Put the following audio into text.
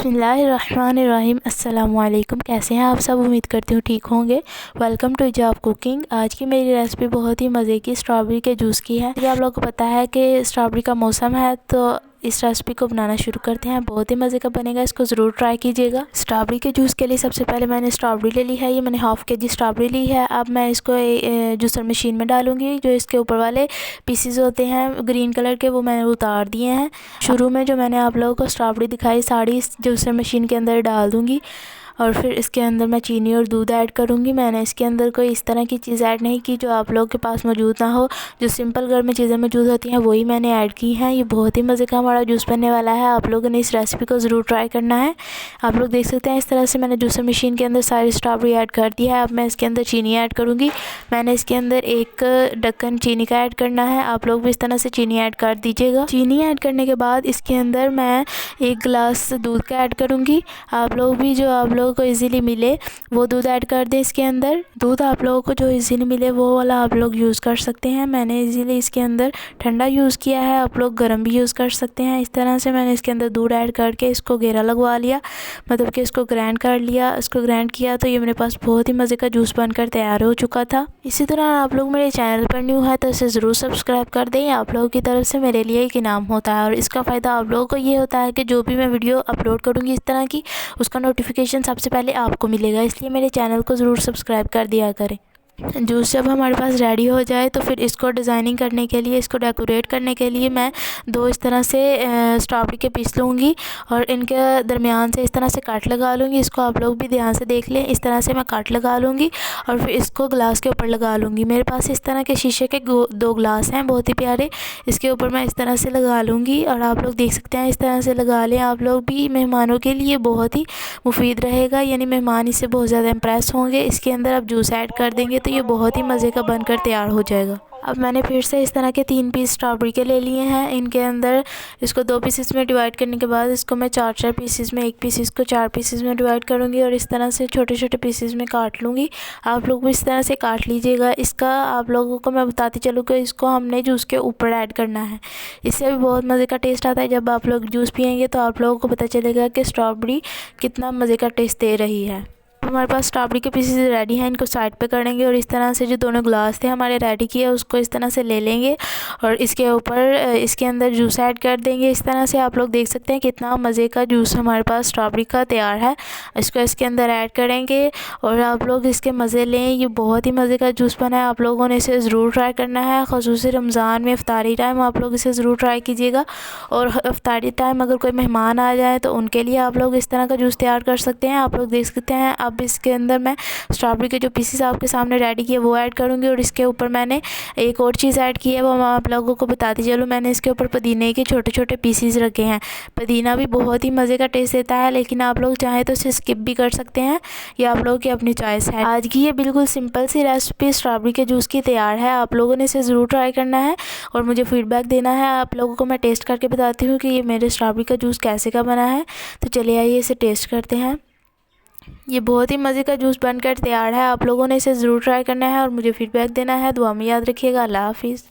बिस्मिल्लाहिर्रहमानिर्रहीम। अस्सलामुअलैकुम। कैसे हैं आप सब? उम्मीद करती हूँ ठीक होंगे। Welcome to Ijab cooking. आज की मेरी रेसिपी बहुत ही मज़े की स्ट्रॉबेरी के जूस की है। ये आप लोगों को पता है कि स्ट्रॉबेरी का मौसम है, तो इस रेसिपी को बनाना शुरू करते हैं। बहुत ही मज़े का बनेगा, इसको ज़रूर ट्राई कीजिएगा। स्ट्रॉबेरी के जूस के लिए सबसे पहले मैंने स्ट्रॉबेरी ले ली है। ये मैंने हाफ़ के जी स्ट्रॉबेरी ली है। अब मैं इसको जूसर मशीन में डालूंगी। जो इसके ऊपर वाले पीसीज होते हैं ग्रीन कलर के, वो मैंने उतार दिए हैं। शुरू में जो मैंने आप लोगों को स्ट्रॉबेरी दिखाई सारी इस जूसर मशीन के अंदर डाल दूँगी और फिर इसके अंदर मैं चीनी और दूध ऐड करूँगी। मैंने इसके अंदर कोई इस तरह की चीज़ ऐड नहीं की जो आप लोगों के पास मौजूद ना हो। जो सिंपल घर में चीज़ें मौजूद होती हैं वही मैंने ऐड की हैं। ये बहुत ही मज़े का हमारा जूस बनने वाला है। आप लोगों ने इस रेसिपी को ज़रूर ट्राई करना है। आप लोग देख सकते हैं इस तरह से मैंने जूसर मशीन के अंदर सारी स्ट्रॉबेरी ऐड कर दी है। अब मैं इसके अंदर चीनी ऐड करूँगी। मैंने इसके अंदर एक ढक्कन चीनी का ऐड करना है। आप लोग भी इस तरह से चीनी ऐड कर दीजिएगा। चीनी ऐड करने के बाद इसके अंदर मैं 1 गिलास दूध का ऐड करूँगी। आप लोग भी जो आप लोगों को ईज़िली मिले वो दूध ऐड कर दें इसके अंदर। दूध आप लोगों को जो इजीली मिले वो वाला आप लोग यूज़ कर सकते हैं। मैंने इजीली इसके अंदर ठंडा यूज़ किया है, आप लोग गर्म भी यूज़ कर सकते हैं। इस तरह से मैंने इसके अंदर दूध ऐड करके इसको घेरा लगवा लिया, मतलब कि इसको ग्राइंड कर लिया। इसको ग्राइंड किया तो ये मेरे पास बहुत ही मज़े का जूस बनकर तैयार हो चुका था। इसी तरह आप लोग मेरे चैनल पर न्यू है तो इसे ज़रूर सब्सक्राइब कर दें। आप लोगों की तरफ से मेरे लिए एक इनाम होता है और इसका फ़ायदा आप लोगों को ये होता है कि जो भी मैं वीडियो अपलोड करूँगी इस तरह की, उसका नोटिफिकेशन सबसे पहले आपको मिलेगा। इसलिए मेरे चैनल को ज़रूर सब्सक्राइब कर दिया करें। जूस जब हमारे पास रेडी हो जाए तो फिर इसको डिज़ाइनिंग करने के लिए, इसको डेकोरेट करने के लिए मैं 2 इस तरह से स्ट्रॉबेरी के पीस लूँगी और इनके दरमियान से इस तरह से काट लगा लूँगी। इसको आप लोग भी ध्यान से देख लें। इस तरह से मैं काट लगा लूँगी और फिर इसको गिलास के ऊपर लगा लूँगी। मेरे पास इस तरह के शीशे के 2 गिलास हैं, बहुत ही प्यारे। इसके ऊपर मैं इस तरह से लगा लूँगी और आप लोग देख सकते हैं इस तरह से लगा लें। आप लोग भी, मेहमानों के लिए बहुत ही मुफीद रहेगा, यानी मेहमान इससे बहुत ज़्यादा इम्प्रेस होंगे। इसके अंदर आप जूस ऐड कर देंगे तो ये बहुत ही मज़े का बनकर तैयार हो जाएगा। अब मैंने फिर से इस तरह के 3 पीस स्ट्रॉबेरी के ले लिए हैं। इनके अंदर इसको 2 पीसेस में डिवाइड करने के बाद इसको मैं 4-4 पीसेस में, 1 पीस इसको 4 पीसेस में डिवाइड करूँगी और इस तरह से छोटे-छोटे पीसेस में काट लूँगी। आप लोग भी इस तरह से काट लीजिएगा। इसका आप लोगों को मैं बताती चलूँ कि इसको हमने जूस के ऊपर ऐड करना है। इससे भी बहुत मज़े का टेस्ट आता है। जब आप लोग जूस पियेंगे तो आप लोगों को पता चलेगा कि स्ट्रॉबेरी कितना मज़े का टेस्ट दे रही है। हमारे पास स्ट्रॉबेरी के पीसेस रेडी हैं, इनको साइड पे करेंगे और इस तरह से जो दोनों ग्लास थे हमारे रेडी किए उसको इस तरह से ले लेंगे और इसके ऊपर इसके अंदर जूस ऐड कर देंगे। इस तरह से आप लोग देख सकते हैं कितना मज़े का जूस हमारे पास स्ट्रॉबेरी का तैयार है। इसको इसके अंदर ऐड करेंगे और आप लोग इसके मज़े लें। ये बहुत ही मज़े का जूस बना है। आप लोगों ने इसे ज़रूर ट्राई करना है। ख़ुसूसी रमज़ान में इफ्तारी टाइम आप लोग इसे ज़रूर ट्राई कीजिएगा। और इफ्तारी टाइम अगर कोई मेहमान आ जाए तो उनके लिए आप लोग इस तरह का जूस तैयार कर सकते हैं। आप लोग देख सकते हैं। अब इसके अंदर मैं स्ट्रॉबेरी के जो पीसेस आपके सामने रेडी किए वो ऐड करूँगी और इसके ऊपर मैंने एक और चीज़ ऐड की है, वो मैं आप लोगों को बताती चलूँ। मैंने इसके ऊपर पुदीने के छोटे-छोटे पीसेस रखे हैं। पुदीना भी बहुत ही मज़े का टेस्ट देता है, लेकिन आप लोग चाहें तो इसे स्किप भी कर सकते हैं, ये आप लोगों की अपनी चॉइस है। आज की ये बिल्कुल सिंपल सी रेसिपी स्ट्रॉबेरी के जूस की तैयार है। आप लोगों ने इसे ज़रूर ट्राई करना है और मुझे फीडबैक देना है। आप लोगों को मैं टेस्ट करके बताती हूँ कि ये मेरे स्ट्रॉबेरी का जूस कैसे का बना है। तो चलिए आइए इसे टेस्ट करते हैं। ये बहुत ही मज़े का जूस बनकर तैयार है। आप लोगों ने इसे ज़रूर ट्राई करना है और मुझे फीडबैक देना है। दुआ में याद रखिएगा। अल्लाह हाफ़िज़।